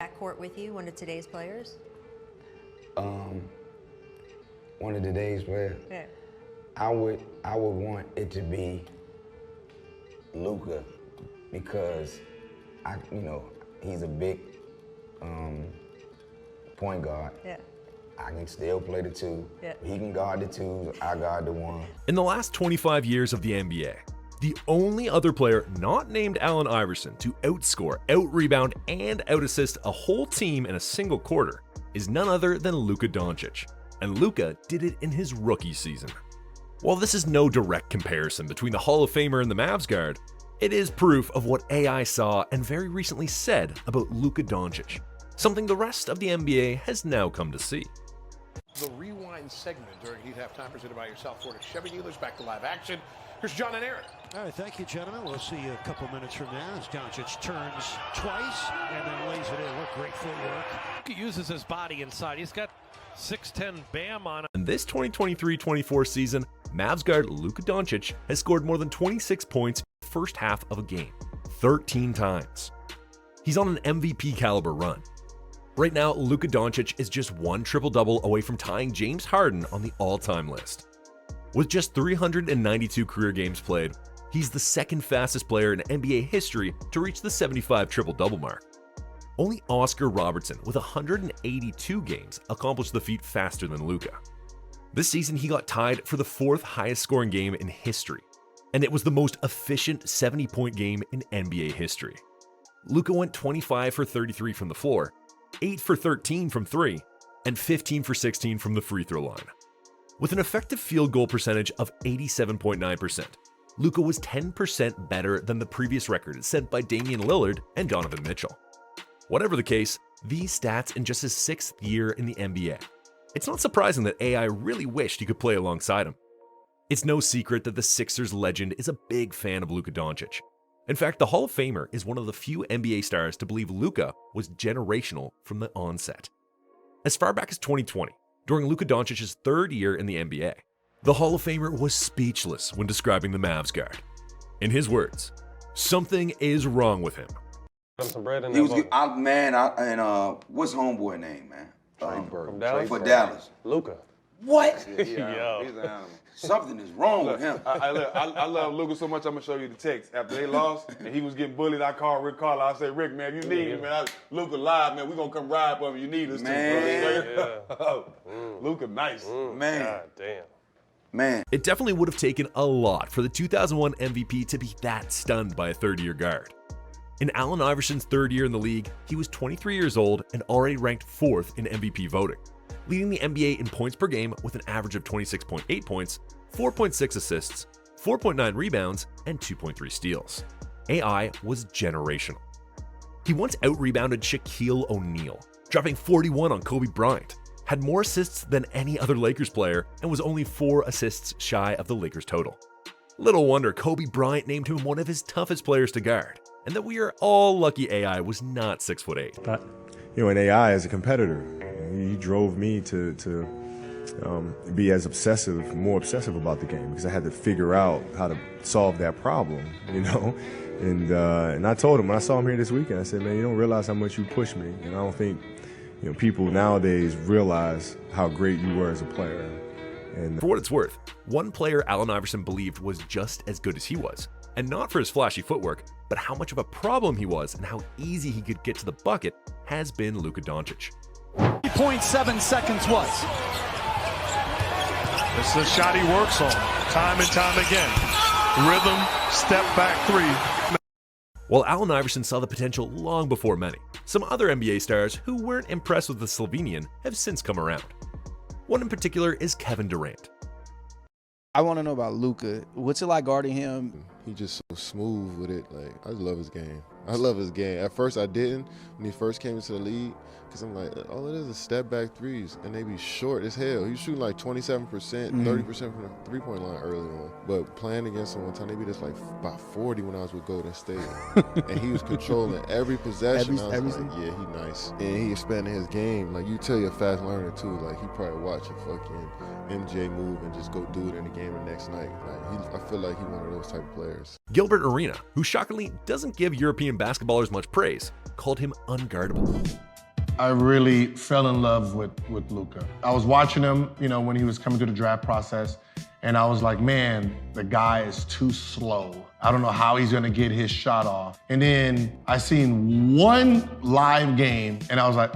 Backcourt with you, one of today's players? One of today's players? Yeah. I would want it to be Luka because he's a big point guard. Yeah. I can still play the two. Yeah. He can guard the two, I guard the one. In the last 25 years of the NBA, the only other player not named Allen Iverson to outscore, out-rebound, and out-assist a whole team in a single quarter is none other than Luka Doncic. And Luka did it in his rookie season. While this is no direct comparison between the Hall of Famer and the Mavs guard, it is proof of what AI saw and very recently said about Luka Doncic, something the rest of the NBA has now come to see. The rewind segment during Heat Halftime presented by your South Florida Chevy dealers. Back to live action. Here's John and Aaron. All right, thank you, gentlemen. We'll see you a couple minutes from now as Dončić turns twice and then lays it in. What great footwork. He uses his body inside. He's got 6'10" Bam on him. In this 2023-24 season, Mavs guard Luka Doncic has scored more than 26 points in the first half of a game, 13 times. He's on an MVP caliber run. Right now, Luka Doncic is just one triple-double away from tying James Harden on the all-time list. With just 392 career games played, he's the second fastest player in NBA history to reach the 75 triple-double mark. Only Oscar Robertson, with 182 games, accomplished the feat faster than Luka. This season, he got tied for the fourth highest scoring game in history, and it was the most efficient 70-point game in NBA history. Luka went 25 for 33 from the floor, 8 for 13 from 3, and 15 for 16 from the free throw line. With an effective field goal percentage of 87.9%, Luka was 10% better than the previous record set by Damian Lillard and Donovan Mitchell. Whatever the case, these stats in just his 6th year in the NBA. It's not surprising that AI really wished he could play alongside him. It's no secret that the Sixers legend is a big fan of Luka Doncic. In fact, the Hall of Famer is one of the few NBA stars to believe Luka was generational from the onset. As far back as 2020, during Luka Doncic's 3rd year in the NBA, the Hall of Famer was speechless when describing the Mavs guard. In his words, "Something is wrong with him." Some bread in He was that good. What's homeboy name, man? from Dallas? For Dallas. Luka. What? Yo. He's an animal. Something is wrong with him. I love Luka so much, I'm going to show you the text. After they lost and he was getting bullied, I called Rick Carlisle. I said, Rick, man, you need him, man. Luka live, man. We're going to come ride for him. You need us, Man. too. Luka nice. Man. God damn. Man. It definitely would have taken a lot for the 2001 MVP to be that stunned by a 3rd-year guard. In Allen Iverson's 3rd year in the league, he was 23 years old and already ranked 4th in MVP voting, leading the NBA in points per game with an average of 26.8 points, 4.6 assists, 4.9 rebounds, and 2.3 steals. AI was generational. He once out-rebounded Shaquille O'Neal, dropping 41 on Kobe Bryant, had more assists than any other Lakers player, and was only 4 assists shy of the Lakers total. Little wonder Kobe Bryant named him one of his toughest players to guard, and that we are all lucky AI was not 6'8". But an AI as a competitor, he drove me to be as more obsessive about the game because I had to figure out how to solve that problem, And I told him when I saw him here this weekend, I said, man, you don't realize how much you push me, and I don't think people nowadays realize how great you were as a player. And for what it's worth, one player Allen Iverson believed was just as good as he was, and not for his flashy footwork, but how much of a problem he was and how easy he could get to the bucket has been Luka Doncic. 0.7 seconds was. This is the shot he works on time and time again. Rhythm, step back 3. While Allen Iverson saw the potential long before many, some other NBA stars who weren't impressed with the Slovenian have since come around. One in particular is Kevin Durant. I want to know about Luka. What's it like guarding him? He's just so smooth with it. Like, I love his game. I love his game. At first I didn't when he first came into the league because I'm like, all it is step back threes and they be short as hell. He was shooting like 27%, 30% from the three-point line early on. But playing against him one time, they be just like about 40 when I was with Golden State. And he was controlling every possession. I was like, yeah, he nice. And he expanded his game. Like, you tell you're a fast learner too. Like, he probably watch a fucking MJ move and just go do it in the game the next night. Like, I feel like he's one of those type of players. Gilbert Arenas, who shockingly doesn't give European basketballers much praise, called him unguardable. I really fell in love with Luka. I was watching him, you know, when he was coming through the draft process, and I was like, man, the guy is too slow. I don't know how he's gonna get his shot off. And then I seen one live game, and I was like,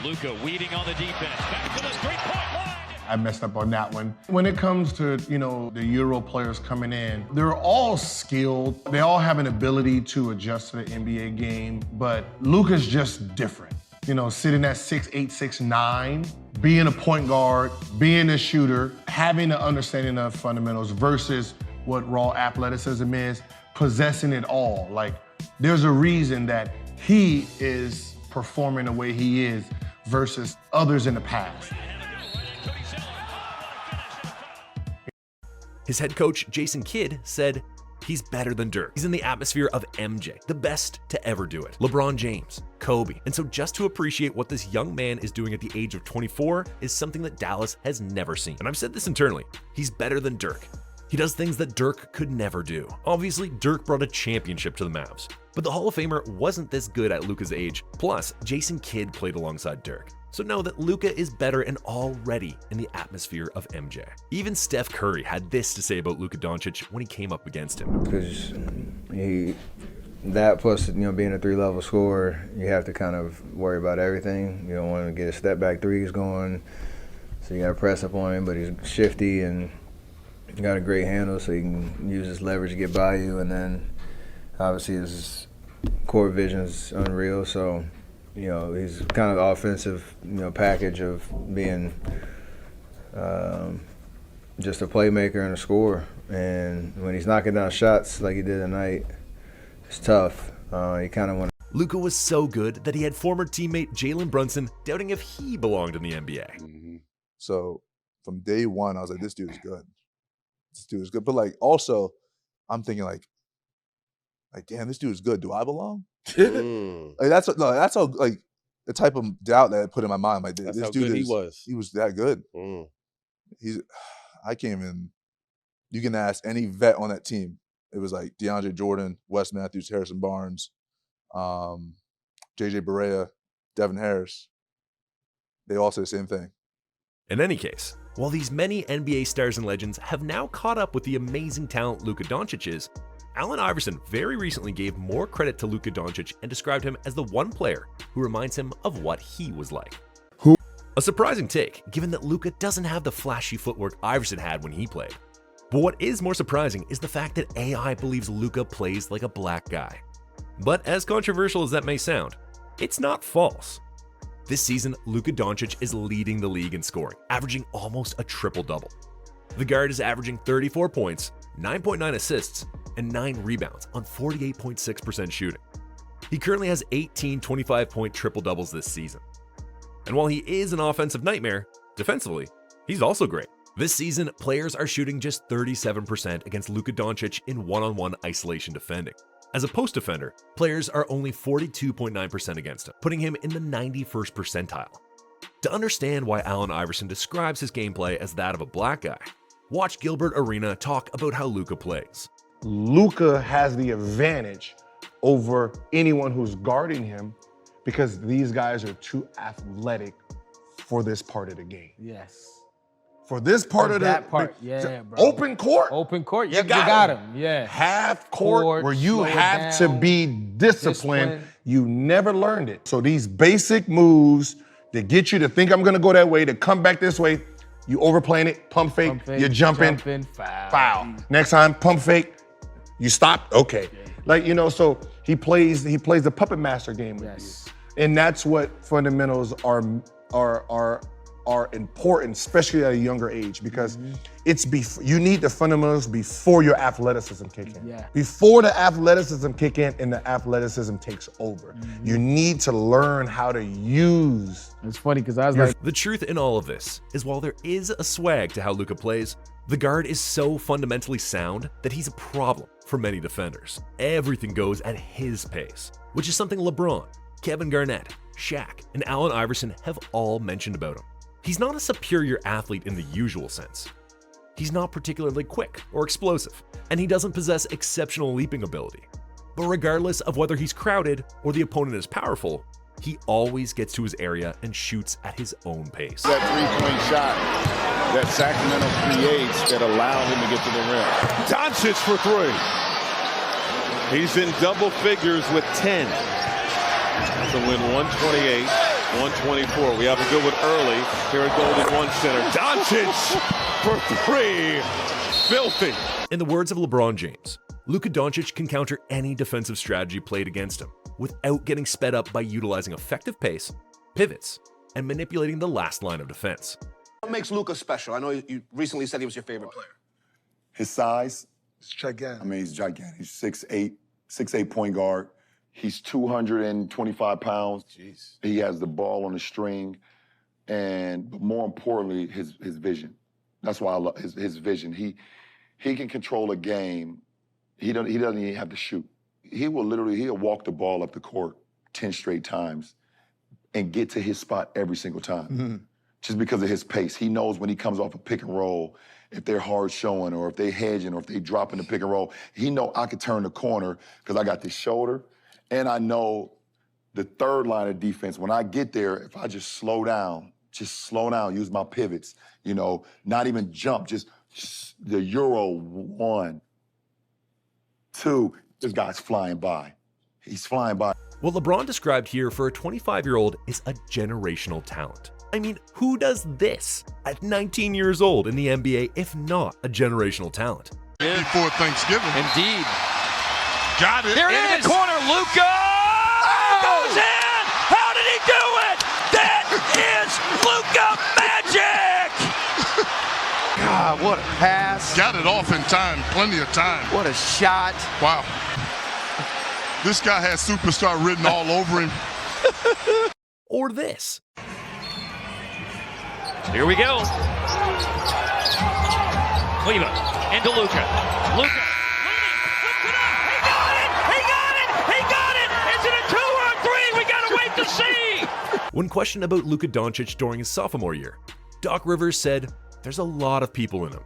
Luka weeding on the defense. Back to the three-point line. I messed up on that one. When it comes to, you know, the Euro players coming in, they're all skilled. They all have an ability to adjust to the NBA game, but Luka's just different. You know, sitting at 6'8", 6'9", being a point guard, being a shooter, having an understanding of fundamentals versus what raw athleticism is, possessing it all. Like, there's a reason that he is performing the way he is versus others in the past. His head coach, Jason Kidd, said, he's better than Dirk. He's in the atmosphere of MJ, the best to ever do it. LeBron James, Kobe. And so just to appreciate what this young man is doing at the age of 24 is something that Dallas has never seen. And I've said this internally, he's better than Dirk. He does things that Dirk could never do. Obviously, Dirk brought a championship to the Mavs, but the Hall of Famer wasn't this good at Luka's age. Plus, Jason Kidd played alongside Dirk. So know that Luka is better and already in the atmosphere of MJ. Even Steph Curry had this to say about Luka Doncic when he came up against him. Because that plus, you know, being a three-level scorer, you have to kind of worry about everything. You don't want to get his step-back threes going, so you got to press up on him, but he's shifty and got a great handle, so he can use his leverage to get by you, and then obviously his court vision is unreal, so you know, he's kind of the offensive, you know, package of being just a playmaker and a scorer. And when he's knocking down shots like he did tonight, it's tough. You kind of want to. Luka was so good that he had former teammate Jalen Brunson doubting if he belonged in the NBA. Mm-hmm. So from day one, I was like, this dude is good. This dude is good. But like, also, I'm thinking like, damn, this dude is good. Do I belong? Like that's how like the type of doubt that I put in my mind. Like this dude he was that good. I can't even. You can ask any vet on that team. It was like DeAndre Jordan, Wes Matthews, Harrison Barnes, JJ Barea, Devin Harris. They all say the same thing. In any case, while these many NBA stars and legends have now caught up with the amazing talent Luka Doncic is, Allen Iverson very recently gave more credit to Luka Doncic and described him as the one player who reminds him of what he was like. A surprising take, given that Luka doesn't have the flashy footwork Iverson had when he played. But what is more surprising is the fact that AI believes Luka plays like a black guy. But as controversial as that may sound, it's not false. This season, Luka Doncic is leading the league in scoring, averaging almost a triple-double. The guard is averaging 34 points, 9.9 assists, and 9 rebounds on 48.6% shooting. He currently has 18 25-point triple-doubles this season. And while he is an offensive nightmare, defensively, he's also great. This season, players are shooting just 37% against Luka Doncic in one-on-one isolation defending. As a post defender, players are only 42.9% against him, putting him in the 91st percentile. To understand why Allen Iverson describes his gameplay as that of a black guy, watch Gilbert Arena talk about how Luka plays. Luka has the advantage over anyone who's guarding him because these guys are too athletic for this part of the game. Yes. For this part of that part, yeah, bro. Open court? Open court, you got him. Yeah. Half court where you have to be disciplined. You never learned it. So these basic moves that get you to think I'm gonna go that way, to come back this way, you overplaying it, pump fake, you're jumping, foul. Next time, pump fake, you stop, okay. Like, you know, so he plays the puppet master game with you. And that's what fundamentals are important, especially at a younger age, because you need the fundamentals before your athleticism kick in. Before the athleticism kick in and the athleticism takes over. You need to learn how to use. It's funny because I was like, the truth in all of this is while there is a swag to how Luka plays, the guard is so fundamentally sound that he's a problem for many defenders. Everything goes at his pace, which is something LeBron, Kevin Garnett, Shaq, and Allen Iverson have all mentioned about him. He's not a superior athlete in the usual sense. He's not particularly quick or explosive, and he doesn't possess exceptional leaping ability. But regardless of whether he's crowded or the opponent is powerful, he always gets to his area and shoots at his own pace. That three-point shot that Sacramento creates that allow him to get to the rim. Dončić for three. He's in double figures with 10 to win 128-124. We have a good one early here at Golden One Center. Dončić for three. Filthy. In the words of LeBron James, Luka Doncic can counter any defensive strategy played against him without getting sped up by utilizing effective pace, pivots, and manipulating the last line of defense. What makes Luka special? I know you recently said he was your favorite player. His size. It's gigantic. I mean, he's gigantic. He's 6'8" point guard. He's 225 pounds. Jeez. He has the ball on the string, and more importantly, his vision. That's why I love his vision. He can control a game. He doesn't even have to shoot. He'll walk the ball up the court 10 straight times and get to his spot every single time. Mm-hmm. Just because of his pace. He knows when he comes off a pick and roll, if they're hard showing or if they hedging or if they dropping the pick and roll, he know I can turn the corner because I got this shoulder, and I know the third line of defense. When I get there, if I just slow down, use my pivots, not even jump, just the Euro 1, 2, this guy's flying by. He's flying by. What LeBron described here for a 25-year-old is a generational talent. I mean, who does this at 19 years old in the NBA if not a generational talent? Before Thanksgiving. Indeed. Got it. There it is. In the corner, Luka goes in. How did he do it? That is Luka magic. God, what a pass. Got it off in time, plenty of time. What a shot. Wow. This guy has superstar written all over him. Or this. Here we go. Cleveland into Luka. Luka. He got it. Is it a 2 or a 3? We gotta wait to see. When questioned about Luka Doncic during his sophomore year, Doc Rivers said, "There's a lot of people in him."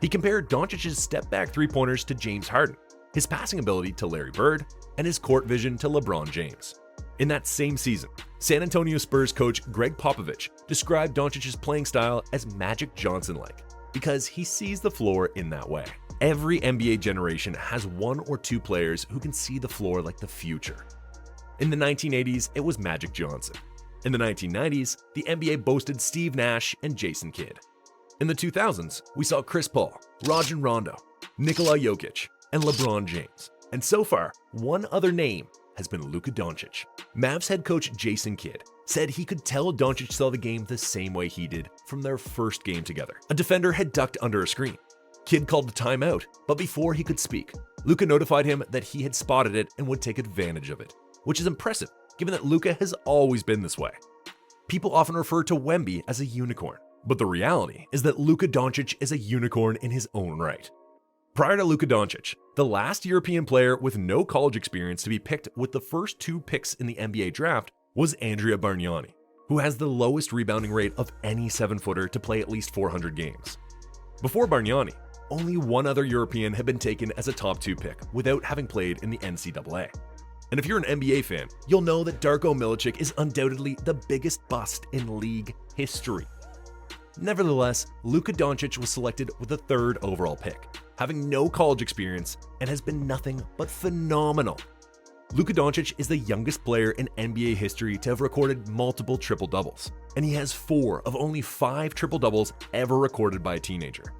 He compared Doncic's step-back three-pointers to James Harden, his passing ability to Larry Bird, and his court vision to LeBron James. In that same season, San Antonio Spurs coach Greg Popovich described Doncic's playing style as Magic Johnson-like because he sees the floor in that way. Every NBA generation has one or two players who can see the floor like the future. In the 1980s, it was Magic Johnson. In the 1990s, the NBA boasted Steve Nash and Jason Kidd. In the 2000s, we saw Chris Paul, Rajon Rondo, Nikola Jokic, and LeBron James. And so far, one other name has been Luka Doncic. Mavs head coach Jason Kidd said he could tell Doncic saw the game the same way he did from their first game together. A defender had ducked under a screen. Kidd called a timeout, but before he could speak, Luka notified him that he had spotted it and would take advantage of it, which is impressive given that Luka has always been this way. People often refer to Wemby as a unicorn, but the reality is that Luka Doncic is a unicorn in his own right. Prior to Luka Doncic, the last European player with no college experience to be picked with the first 2 picks in the NBA draft was Andrea Bargnani, who has the lowest rebounding rate of any 7-footer to play at least 400 games. Before Bargnani, only one other European had been taken as a top 2 pick without having played in the NCAA. And if you're an NBA fan, you'll know that Darko Milicic is undoubtedly the biggest bust in league history. Nevertheless, Luka Doncic was selected with the 3rd overall pick, having no college experience and has been nothing but phenomenal. Luka Doncic is the youngest player in NBA history to have recorded multiple triple-doubles, and he has 4 of only 5 triple-doubles ever recorded by a teenager.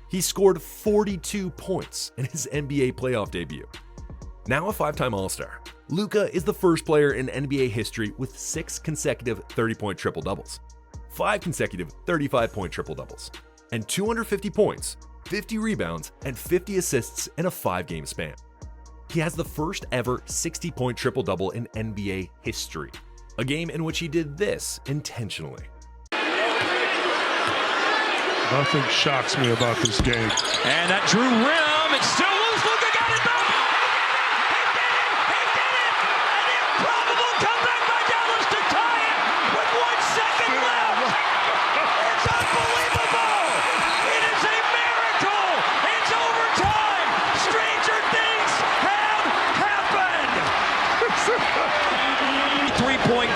He scored 42 points in his NBA playoff debut. Now a 5-time All-Star, Luka is the first player in NBA history with 6 consecutive 30-point triple-doubles, 5 consecutive 35-point triple-doubles, and 250 points, 50 rebounds, and 50 assists in a 5-game span. He has the first ever 60-point triple-double in NBA history, a game in which he did this intentionally. Nothing shocks me about this game. And that Drew rim, it's still loose. Luka got it back. He did it. An improbable comeback by Dallas to tie it with 1 second left. It's unbelievable. It is a miracle. It's overtime. Stranger things have happened. 3.9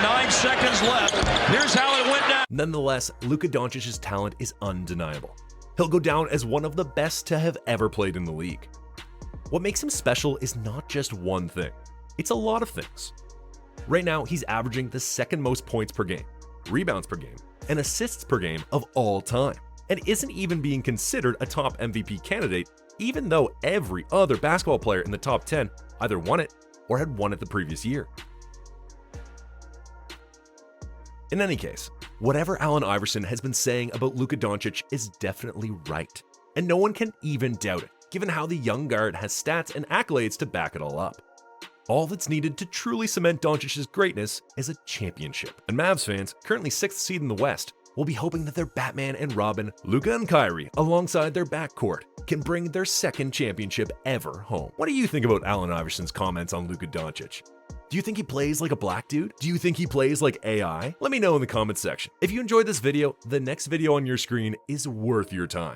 Here's how it went down. Nonetheless, Luka Doncic's talent is undeniable. He'll go down as one of the best to have ever played in the league. What makes him special is not just one thing, it's a lot of things. Right now, he's averaging the second most points per game, rebounds per game, and assists per game of all time, and isn't even being considered a top MVP candidate, even though every other basketball player in the top 10 either won it or had won it the previous year. In any case, whatever Allen Iverson has been saying about Luka Doncic is definitely right, and no one can even doubt it, given how the young guard has stats and accolades to back it all up. All that's needed to truly cement Doncic's greatness is a championship, and Mavs fans, currently 6th seed in the West, will be hoping that their Batman and Robin, Luka and Kyrie, alongside their backcourt, can bring their second championship ever home. What do you think about Allen Iverson's comments on Luka Doncic? Do you think he plays like a black dude? Do you think he plays like AI? Let me know in the comments section. If you enjoyed this video, the next video on your screen is worth your time.